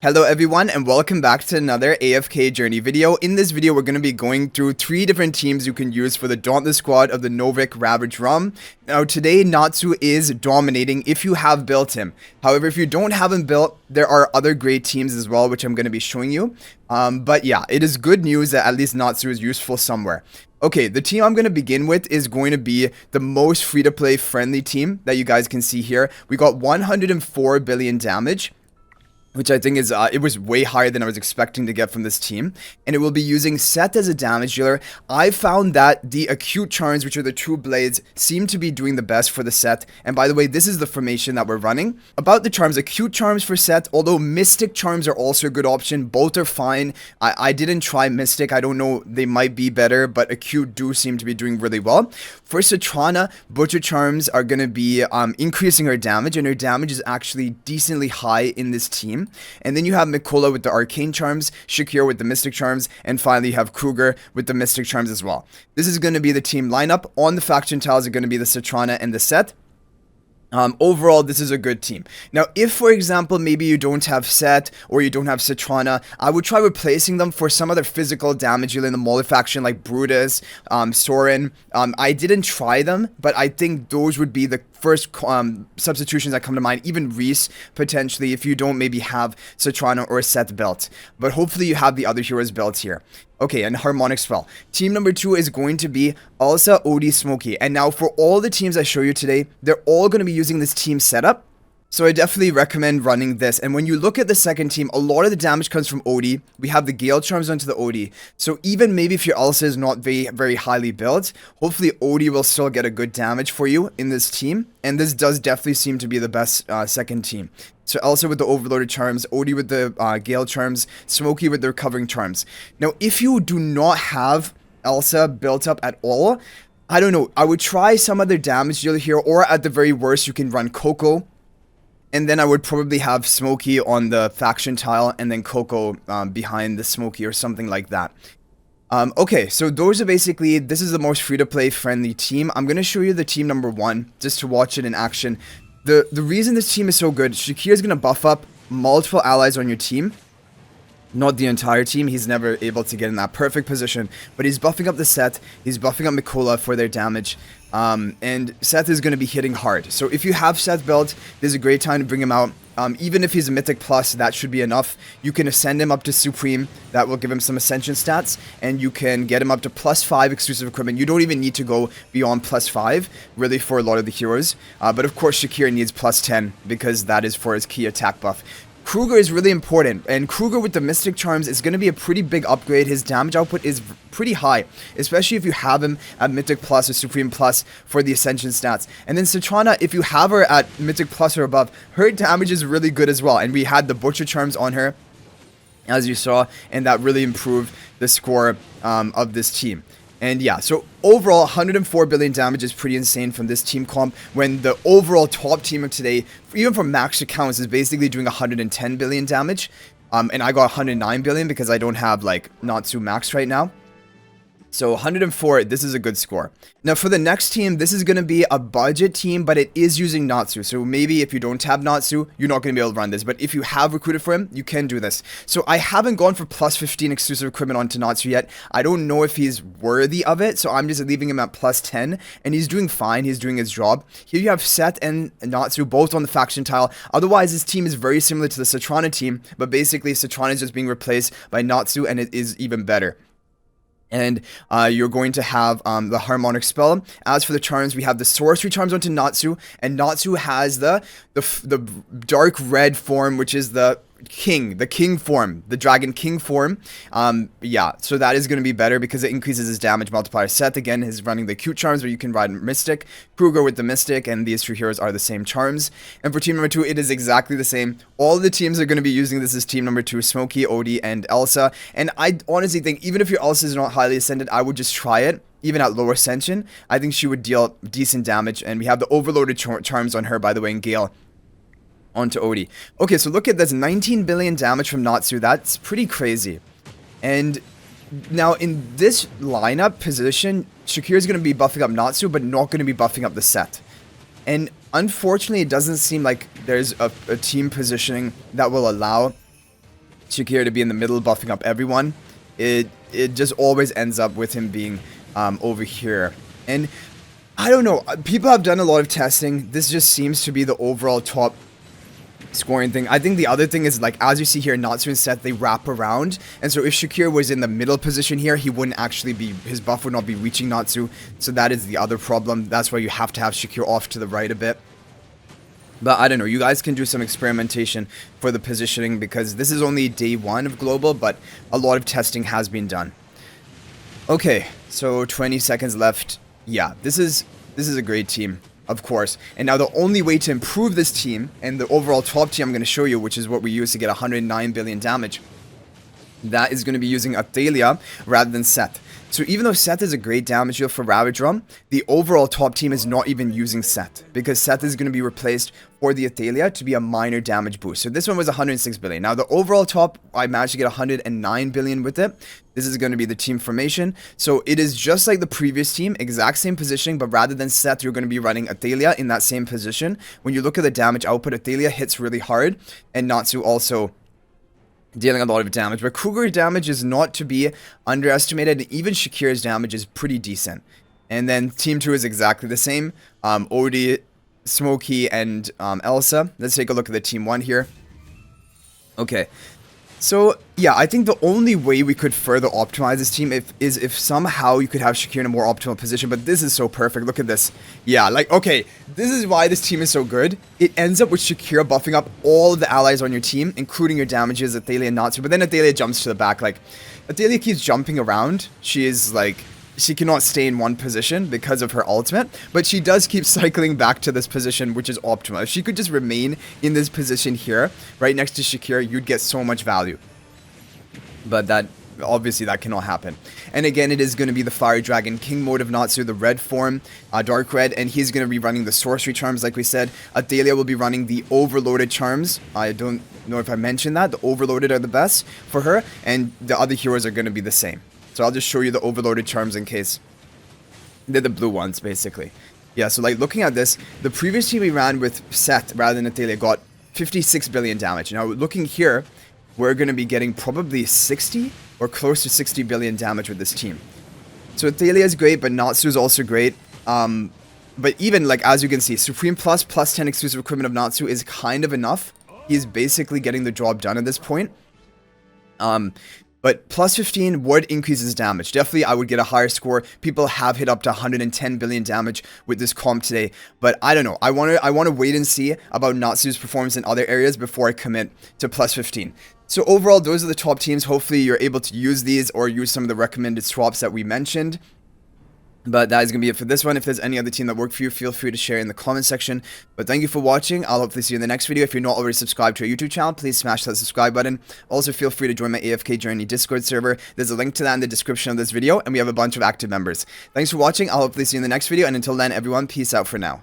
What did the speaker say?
Hello everyone and welcome back to another AFK journey video. In this video we're going to be going through 3 different teams you can use for the Dauntless squad of the Novik Ravaged Realm. Now today Natsu is dominating if you have built him. However, if you don't have him built, there are other great teams as well which I'm going to be showing you. But yeah, it is good news that at least Natsu is useful somewhere. Okay, the team I'm going to begin with is going to be the most free-to-play friendly team that you guys can see here. We got 104 billion damage, which I think is, it was way higher than I was expecting to get from this team. And it will be using Set as a damage dealer. I found that the acute charms, which are the 2 blades, seem to be doing the best for the Set. And by the way, this is the formation that we're running. About the charms, acute charms for Set, although mystic charms are also a good option. Both are fine. I didn't try mystic. I don't know, they might be better, but acute do seem to be doing really well. For Citrana, butcher charms are going to be increasing her damage, and her damage is actually decently high in this team. And then you have Mikola with the arcane charms, Shakir with the mystic charms, and finally you have Kruger with the mystic charms as well. This is going to be the team lineup. On the faction tiles are going to be the Citrana and the Set. Overall, this is a good team. Now, if, for example, maybe you don't have Set or you don't have Citrana, I would try replacing them for some other physical damage in the Mauler faction like Brutus, Soren. I didn't try them, but I think those would be the first substitutions that come to mind. Even RHYS, potentially, if you don't maybe have Citrana or Set built. But hopefully you have the other heroes built here. Okay, and Harmonic Spell. Team number 2 is going to be Elsa, Odie, Smokey. And now for all the teams I show you today, they're all going to be using this team setup. So I definitely recommend running this. And when you look at the second team, a lot of the damage comes from Odie. We have the Gale Charms onto the Odie. So even maybe if your Elsa is not very highly built, hopefully Odie will still get a good damage for you in this team. And this does definitely seem to be the best second team. So Elsa with the Overloaded Charms, Odie with the Gale Charms, Smokey with the Recovering Charms. Now, if you do not have Elsa built up at all, I don't know, I would try some other damage dealer here, or at the very worst, you can run Coco. And then I would probably have Smokey on the faction tile, and then Coco behind the Smokey or something like that. Okay, so those are basically, this is the most free-to-play friendly team. I'm going to show you the team number 1, just to watch it in action. The reason this team is so good, Shakir is going to buff up multiple allies on your team. Not the entire team, he's never able to get in that perfect position, but he's buffing up the Set, he's buffing up Mikola for their damage, and Seth is going to be hitting hard. So if you have Seth built, this is a great time to bring him out. Even if he's a Mythic Plus, that should be enough. You can ascend him up to Supreme, that will give him some Ascension stats, and you can get him up to +5 exclusive equipment. You don't even need to go beyond +5, really, for a lot of the heroes. But of course, Shakir needs +10, because that is for his key attack buff. Kruger is really important, and Kruger with the Mystic Charms is going to be a pretty big upgrade. His damage output is pretty high, especially if you have him at Mythic Plus or Supreme Plus for the Ascension stats. And then Citrana, if you have her at Mythic Plus or above, her damage is really good as well. And we had the Butcher Charms on her, as you saw, and that really improved the score of this team. And yeah, so overall, 104 billion damage is pretty insane from this team comp, when the overall top team of today, even for max accounts, is basically doing 110 billion damage. And I got 109 billion because I don't have, like, Natsu max right now. So 104, this is a good score. Now for the next team, this is going to be a budget team, but it is using Natsu. So maybe if you don't have Natsu, you're not going to be able to run this. But if you have recruited for him, you can do this. So I haven't gone for +15 exclusive equipment onto Natsu yet. I don't know if he's worthy of it. So I'm just leaving him at +10. And he's doing fine. He's doing his job. Here you have Seth and Natsu both on the faction tile. Otherwise, this team is very similar to the Citrana team. But basically, Citrana is just being replaced by Natsu, and it is even better. And you're going to have the Harmonic Spell. As for the charms, we have the Sorcery Charms onto Natsu, and Natsu has the dark red form, which is the king form, the dragon king form. Yeah, so that is going to be better because it increases his damage multiplier. Seth again is running the cute charms where you can ride Mystic, Kruger with the Mystic, and these 2 heroes are the same charms. And for team number 2, it is exactly the same. All the teams are going to be using this as team number 2, Smokey, Odie, and Elsa. And I honestly think even if your Elsa is not highly ascended, I would just try it. Even at lower ascension, I think she would deal decent damage. And we have the overloaded charms on her, by the way, and Gale onto Odie. Okay, so look at this, 19 billion damage from Natsu. That's pretty crazy. And now in this lineup position, Shakir is going to be buffing up Natsu, but not going to be buffing up the Set. And unfortunately, it doesn't seem like there's a team positioning that will allow Shakir to be in the middle, buffing up everyone. It just always ends up with him being over here. And I don't know, people have done a lot of testing. This just seems to be the overall top scoring thing. I think the other thing is, like, as you see here, Natsu and Seth, they wrap around, and so if Shakir was in the middle position here, he wouldn't actually be, his buff would not be reaching Natsu, so that is the other problem. That's why you have to have Shakir off to the right a bit. But I don't know, you guys can do some experimentation for the positioning, because this is only day 1 of global, but a lot of testing has been done. Okay, so 20 seconds left. Yeah, this is a great team, of course. And now the only way to improve this team, and the overall top team I'm going to show you, which is what we use to get 109 billion damage, that is going to be using Athalia rather than Seth. So even though Seth is a great damage deal for Ravaged Realm, the overall top team is not even using Seth, because Seth is going to be replaced for the Athalia to be a minor damage boost. So this one was 106 billion. Now the overall top, I managed to get 109 billion with it. This is going to be the team formation. So it is just like the previous team, exact same positioning, but rather than Seth, you're going to be running Athalia in that same position. When you look at the damage output, Athalia hits really hard, and Natsu also dealing a lot of damage, but Cougar damage is not to be underestimated. Even Shakir's damage is pretty decent. And then Team 2 is exactly the same. Odie, Smokey, and Elsa. Let's take a look at the Team 1 here. Okay. So, yeah, I think the only way we could further optimize this team is if somehow you could have Shakir in a more optimal position, but this is so perfect. Look at this. Yeah, like, okay, this is why this team is so good. It ends up with Shakir buffing up all of the allies on your team, including your damages, Athalia and Natsu, but then Athalia jumps to the back. Like, Athalia keeps jumping around. She is, like, she cannot stay in one position because of her ultimate, but she does keep cycling back to this position, which is optimal. If she could just remain in this position here, right next to Shakir, you'd get so much value. But that, obviously, that cannot happen. And again, it is going to be the Fire Dragon King mode of Natsu, the red form, dark red, and he's going to be running the sorcery charms, like we said. Athalia will be running the overloaded charms. I don't know if I mentioned that. The overloaded are the best for her, and the other heroes are going to be the same. So I'll just show you the overloaded charms in case. They're the blue ones, basically. Yeah, so like looking at this, the previous team we ran with Seth rather than Athalia got 56 billion damage. Now looking here, we're going to be getting probably 60 or close to 60 billion damage with this team. So Athalia is great, but Natsu is also great. But even like as you can see, Supreme plus 10 exclusive equipment of Natsu is kind of enough. He's basically getting the job done at this point. But plus 15 would increase his damage. Definitely, I would get a higher score. People have hit up to 110 billion damage with this comp today. But I don't know. I want to wait and see about Natsu's performance in other areas before I commit to plus 15. So overall, those are the top teams. Hopefully, you're able to use these or use some of the recommended swaps that we mentioned. But that is going to be it for this one. If there's any other team that worked for you, feel free to share in the comment section. But thank you for watching. I'll hopefully see you in the next video. If you're not already subscribed to our YouTube channel, please smash that subscribe button. Also, feel free to join my AFK Journey Discord server. There's a link to that in the description of this video, and we have a bunch of active members. Thanks for watching. I'll hopefully see you in the next video. And until then, everyone, peace out for now.